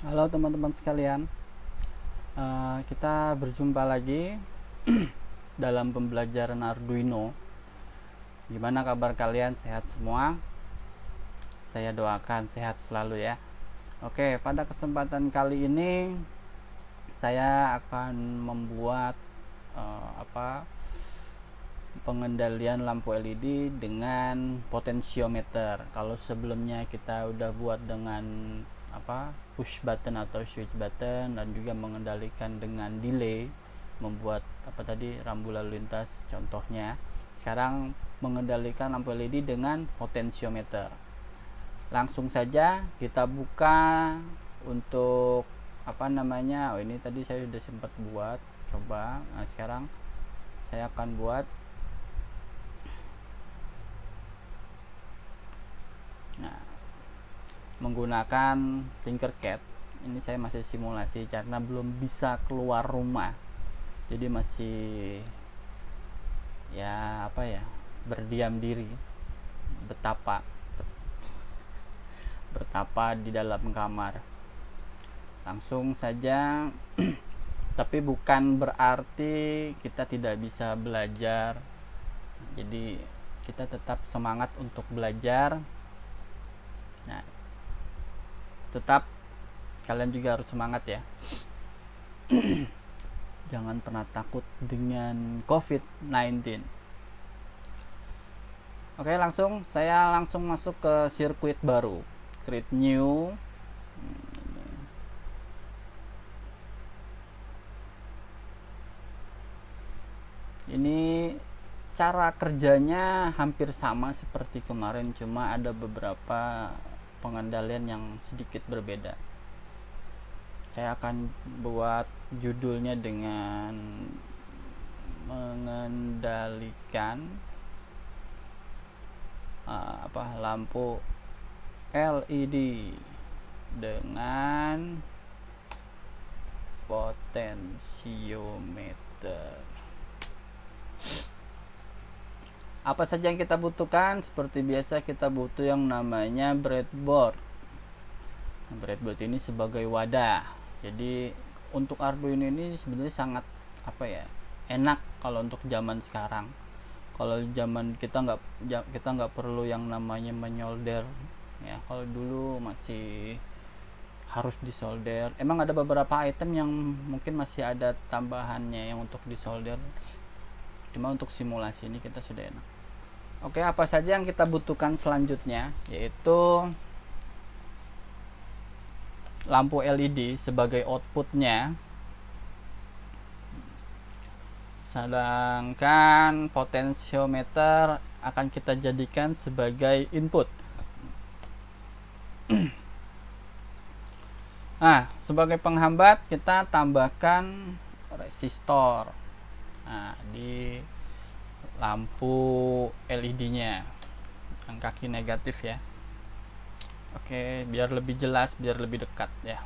Halo teman-teman sekalian, kita berjumpa lagi dalam pembelajaran Arduino. Gimana kabar kalian? Sehat semua? Saya doakan sehat selalu ya. Oke, pada kesempatan kali ini saya akan membuat pengendalian lampu LED dengan potensiometer. Kalau sebelumnya kita udah buat dengan push button atau switch button, dan juga mengendalikan dengan delay, membuat rambu lalu lintas contohnya. Sekarang mengendalikan lampu LED dengan potensiometer. Langsung saja kita buka untuk ini tadi saya sudah sempat buat coba. Nah, sekarang saya akan buat. Nah, menggunakan Tinkercad. Ini saya masih simulasi karena belum bisa keluar rumah, jadi masih berdiam diri, bertapa di dalam kamar. Langsung saja. Tapi bukan berarti kita tidak bisa belajar, jadi kita tetap semangat untuk belajar. Nah, tetap kalian juga harus semangat ya. Jangan pernah takut dengan COVID-19. Oke, saya langsung masuk ke sirkuit baru. Create new. Ini cara kerjanya hampir sama seperti kemarin, cuma ada beberapa pengendalian yang sedikit berbeda. Saya akan buat judulnya dengan mengendalikan lampu LED dengan potensiometer. Apa saja yang kita butuhkan? Seperti biasa kita butuh yang namanya breadboard. Breadboard ini sebagai wadah. Jadi untuk Arduino ini sebenarnya sangat enak kalau untuk zaman sekarang. Kalau zaman kita nggak perlu yang namanya menyolder ya. Kalau dulu masih harus disolder. Emang ada beberapa item yang mungkin masih ada tambahannya yang untuk disolder, cuma untuk simulasi ini kita sudah enak. Oke, apa saja yang kita butuhkan selanjutnya, yaitu lampu LED sebagai outputnya, sedangkan potensiometer akan kita jadikan sebagai input. Nah, sebagai penghambat kita tambahkan resistor di lampu LED-nya yang kaki negatif ya. Oke, biar lebih jelas, biar lebih dekat ya.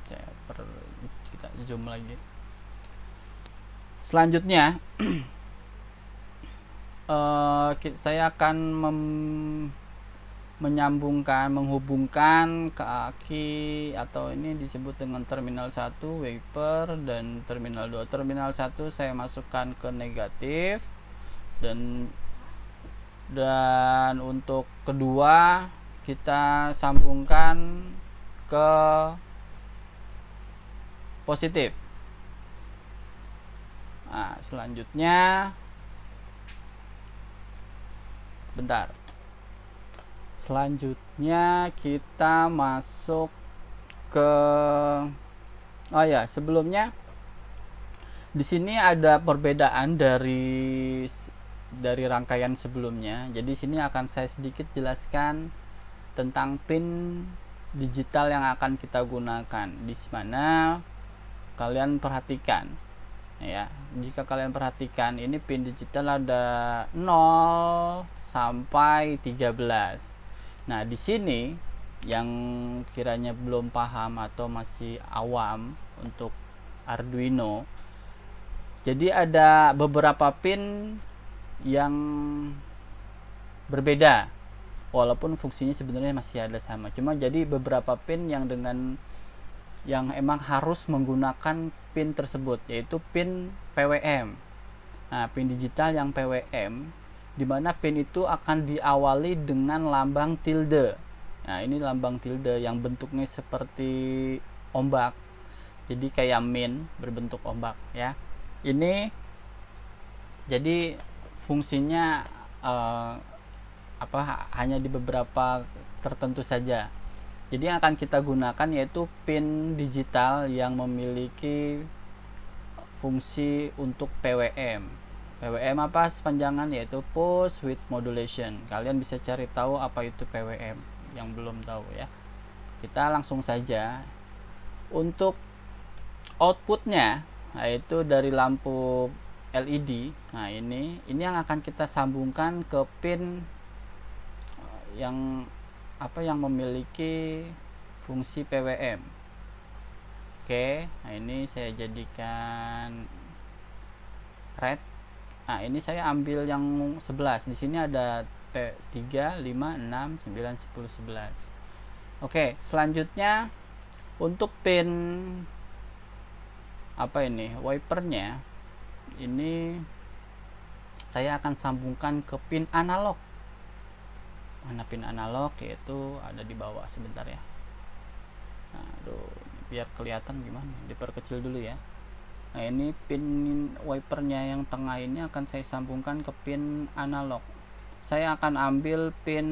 Kita zoom lagi. Selanjutnya saya akan menghubungkan kaki, atau ini disebut dengan terminal 1 wiper dan terminal 2. Terminal 1 saya masukkan ke negatif, dan untuk kedua kita sambungkan ke positif. Nah, selanjutnya kita masuk ke sebelumnya di sini ada perbedaan dari rangkaian sebelumnya. Jadi sini akan saya sedikit jelaskan tentang pin digital yang akan kita gunakan. Di mana kalian perhatikan ya, jika kalian perhatikan ini pin digital ada 0 sampai 13. Nah, di sini yang kiranya belum paham atau masih awam untuk Arduino, jadi ada beberapa pin yang berbeda, walaupun fungsinya sebenarnya masih ada sama. Cuma jadi beberapa pin yang dengan yang emang harus menggunakan pin tersebut, yaitu pin PWM. Nah, pin digital yang PWM, di mana pin itu akan diawali dengan lambang tilde. Nah, ini lambang tilde yang bentuknya seperti ombak. Jadi kayak min berbentuk ombak ya. Ini jadi fungsinya hanya di beberapa tertentu saja. Jadi yang akan kita gunakan yaitu pin digital yang memiliki fungsi untuk PWM. PWM apa sepanjangan, yaitu Push Width Modulation. Kalian bisa cari tahu apa itu PWM yang belum tahu ya. Kita langsung saja. Untuk outputnya, yaitu dari lampu LED. Nah, ini yang akan kita sambungkan ke pin yang memiliki fungsi PWM. Oke, nah ini saya jadikan red. Nah, ini saya ambil yang 11. Di sini ada 3, 5, 6, 9, 10, 11. Oke, selanjutnya untuk pin wipernya ini saya akan sambungkan ke pin analog. Mana pin analog, yaitu ada di bawah sebentar ya. Nah, biar kelihatan gimana, diperkecil dulu ya. Nah, ini pin wipernya yang tengah ini akan saya sambungkan ke pin analog. Saya akan ambil pin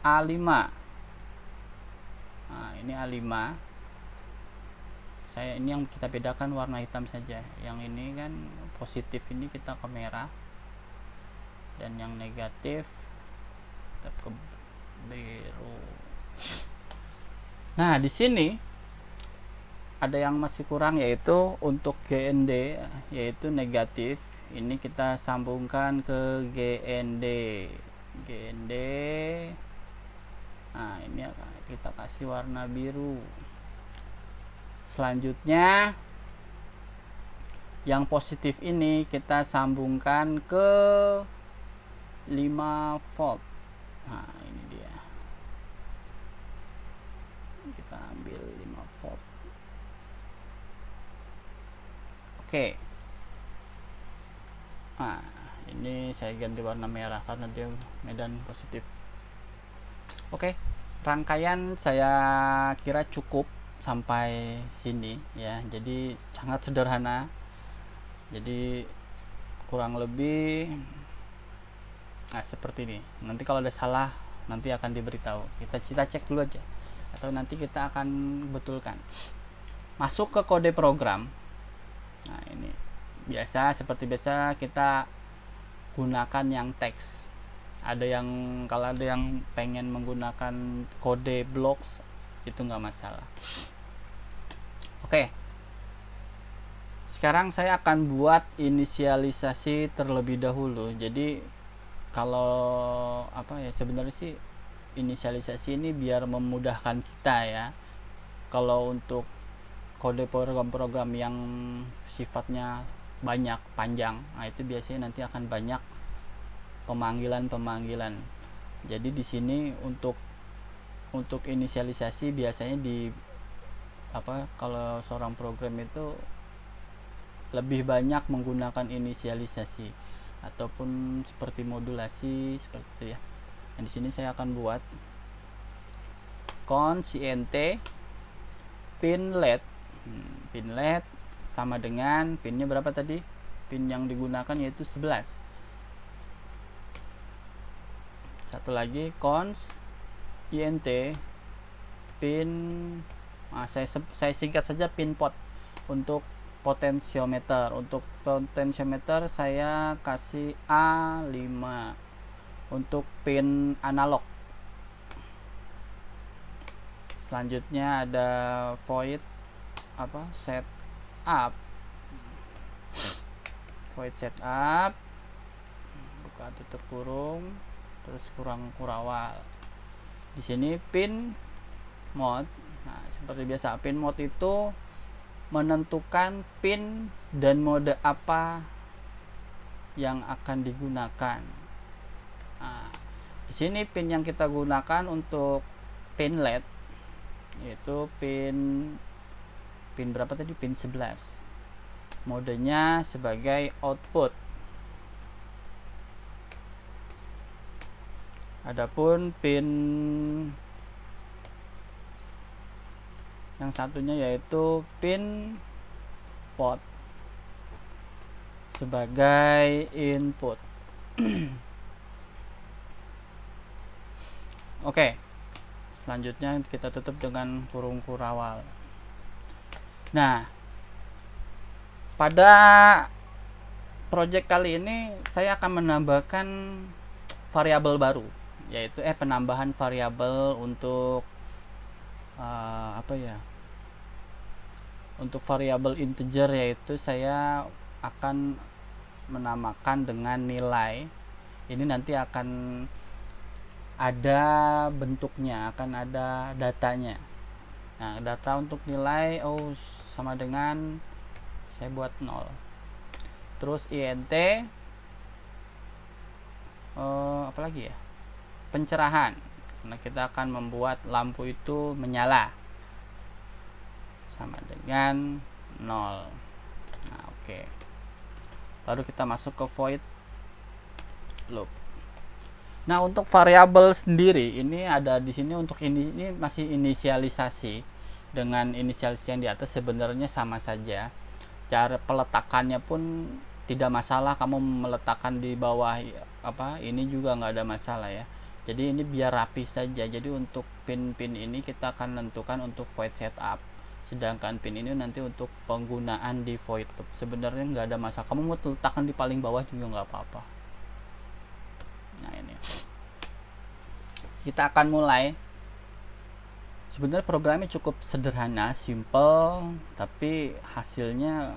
A5. Nah, ini A5. Ini yang kita bedakan warna hitam saja. Yang ini kan positif, ini kita ke merah, dan yang negatif kita ke biru. Nah, di sini ada yang masih kurang, yaitu untuk GND, yaitu negatif. Ini kita sambungkan ke GND. Nah, ini kita kasih warna biru. Selanjutnya yang positif ini kita sambungkan ke 5 volt. Nah, ini dia. Kita ambil 5 volt. Oke. Nah, ini saya ganti warna merah karena dia medan positif. Oke, rangkaian saya kira cukup sampai sini ya. Jadi sangat sederhana. Jadi kurang lebih seperti ini. Nanti kalau ada salah nanti akan diberitahu. Kita cek dulu aja, atau nanti kita akan betulkan. Masuk ke kode program. Nah, ini seperti biasa kita gunakan yang teks. Kalau ada yang pengen menggunakan kode blocks, itu nggak masalah. Oke. Sekarang saya akan buat inisialisasi terlebih dahulu. Jadi kalau sebenarnya sih inisialisasi ini biar memudahkan kita ya. Kalau untuk kode program-program yang sifatnya panjang, nah itu biasanya nanti akan banyak pemanggilan. Jadi di sini untuk inisialisasi biasanya kalau seorang program itu lebih banyak menggunakan inisialisasi ataupun seperti modulasi seperti itu ya. Nah, di sini saya akan buat const int pin LED. Pin LED sama dengan pinnya berapa tadi? Pin yang digunakan yaitu 11. Satu lagi const int pin, saya singkat saja pin pot. Untuk potensiometer, saya kasih A5. Untuk pin analog, selanjutnya ada void setup, buka tutup kurung, terus kurang kurawal. Di sini pin mode. Nah, seperti biasa, pin mode itu menentukan pin dan mode apa yang akan digunakan. Nah, di sini pin yang kita gunakan untuk pin LED yaitu pin pin berapa tadi, pin 11, modenya sebagai output. Adapun pin yang satunya yaitu pin pot sebagai input. Oke, selanjutnya kita tutup dengan kurung kurawal. Nah, pada project kali ini saya akan menambahkan variabel baru, yaitu penambahan variabel untuk apa ya, untuk variabel integer, yaitu saya akan menamakan dengan nilai. Ini nanti akan ada bentuknya, akan ada datanya. Nah, data untuk nilai sama dengan saya buat 0. Terus int apalagi ya, pencerahan, karena kita akan membuat lampu itu menyala, sama dengan 0. Nah, oke. Lalu kita masuk ke void loop. Nah, untuk variabel sendiri ini ada di sini, untuk ini masih inisialisasi. Dengan inisialisasi yang di atas sebenarnya sama saja. Cara peletakannya pun tidak masalah, kamu meletakkan di bawah ini juga nggak ada masalah ya. Jadi ini biar rapi saja. Jadi untuk pin-pin ini kita akan tentukan untuk void setup, sedangkan pin ini nanti untuk penggunaan di void loop. Sebenarnya nggak ada masalah, kamu mau letakkan di paling bawah juga nggak apa-apa. Nah, ini kita akan mulai. Sebenarnya programnya cukup sederhana, simple, tapi hasilnya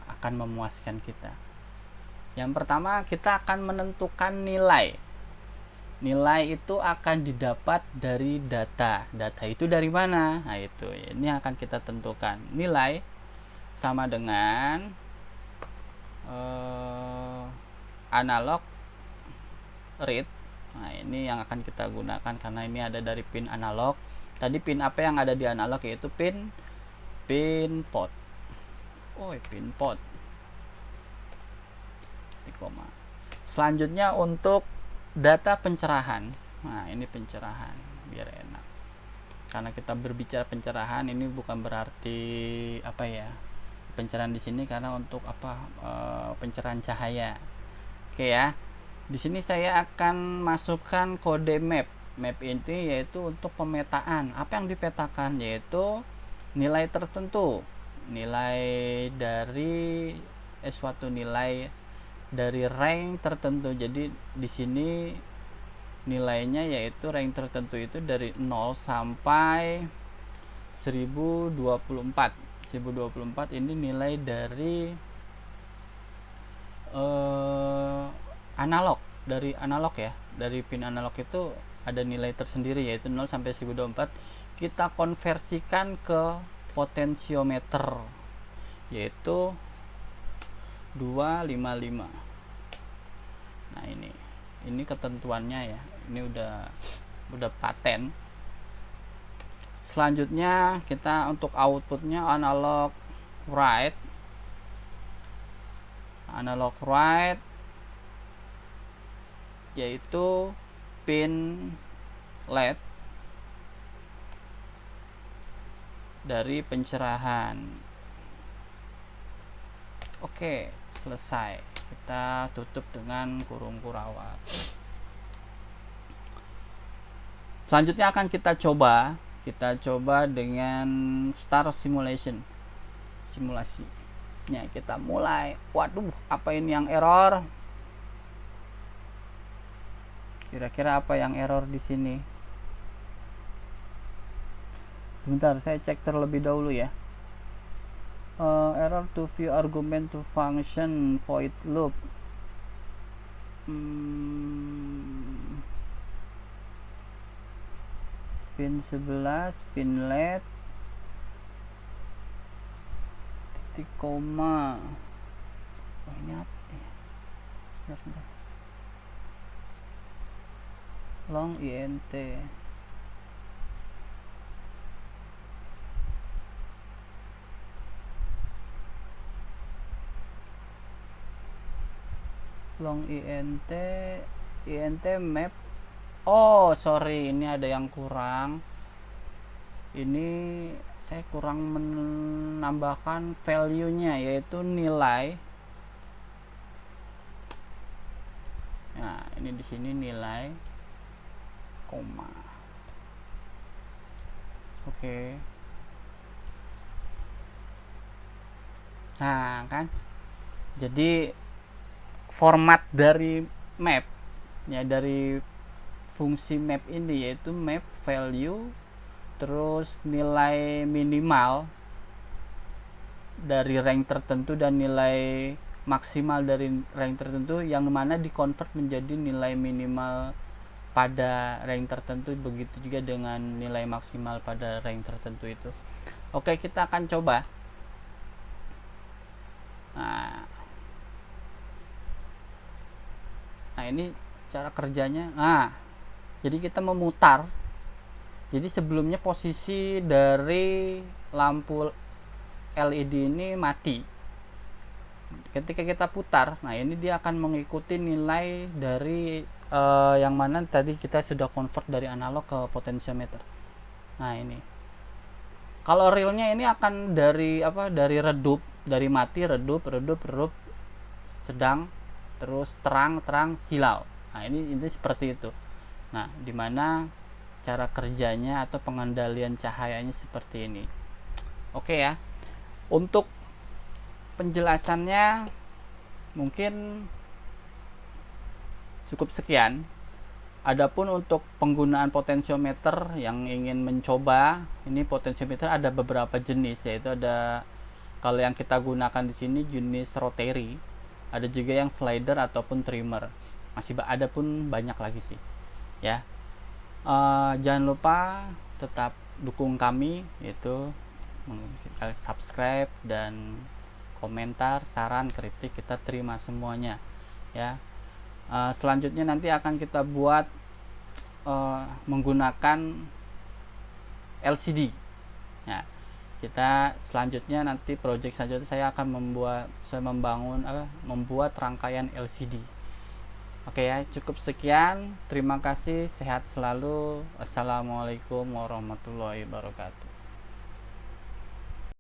akan memuaskan kita. Yang pertama, kita akan menentukan nilai. Nilai itu akan didapat dari data. Data itu dari mana? Nah, itu ini akan kita tentukan. Nilai sama dengan analog read. Nah, ini yang akan kita gunakan karena ini ada dari pin analog. Tadi pin apa yang ada di analog, yaitu pin pot. Pin pot. Selanjutnya untuk data pencerahan. Nah, ini pencerahan biar enak. Karena kita berbicara pencerahan, ini bukan berarti pencerahan di sini, karena untuk pencerahan cahaya. Oke ya. Di sini saya akan masukkan kode map. Map ini yaitu untuk pemetaan. Apa yang dipetakan yaitu nilai tertentu, nilai dari suatu nilai dari rank tertentu. Jadi di sini nilainya yaitu rank tertentu itu dari 0 sampai 1024. 1024 ini nilai dari analog, dari analog ya. Dari pin analog itu ada nilai tersendiri yaitu 0 sampai 1024. Kita konversikan ke potensiometer yaitu 255. Nah, ini ketentuannya ya. Ini udah paten. Selanjutnya kita untuk outputnya analog write. Analog write yaitu pin LED dari pencerahan. Oke, selesai. Kita tutup dengan kurung kurawal. Selanjutnya akan kita coba dengan start simulation. Simulasinya kita mulai. Waduh, apa ini yang error? Kira-kira apa yang error di sini? Sebentar, saya cek terlebih dahulu ya. Error to view argument to function void loop. Pin 11, pin LED, titik koma. Ini apa ya? Sebentar. Long int. long int map. Oh sorry, ini ada yang kurang. Ini saya kurang menambahkan value nya, yaitu nilai. Nah ini di sini nilai koma. Oke. Nah kan, jadi format dari map ya, dari fungsi map ini yaitu map value terus nilai minimal dari rank tertentu dan nilai maksimal dari rank tertentu, yang mana dikonvert menjadi nilai minimal pada rank tertentu, begitu juga dengan nilai maksimal pada rank tertentu itu. Oke, kita akan coba. Nah ini cara kerjanya. Nah jadi kita memutar. Jadi sebelumnya posisi dari lampu LED ini mati. Ketika kita putar, nah ini dia akan mengikuti nilai dari yang mana tadi kita sudah convert dari analog ke potentiometer. Nah ini kalau realnya ini akan dari dari redup, dari mati, redup, sedang, terus terang, silau. Nah ini seperti itu. Nah dimana cara kerjanya atau pengendalian cahayanya seperti ini. Oke ya, untuk penjelasannya mungkin cukup sekian. Adapun untuk penggunaan potensiometer yang ingin mencoba, ini potensiometer ada beberapa jenis, yaitu ada kalau yang kita gunakan di sini jenis rotary, ada juga yang slider ataupun trimmer, masih ada pun banyak lagi sih ya. Jangan lupa tetap dukung kami, yaitu subscribe dan komentar, saran, kritik kita terima semuanya ya. Selanjutnya nanti akan kita buat menggunakan LCD. Nah, kita selanjutnya nanti project selanjutnya saya akan membuat rangkaian LCD. Oke ya, cukup sekian. Terima kasih, sehat selalu. Assalamualaikum warahmatullahi wabarakatuh.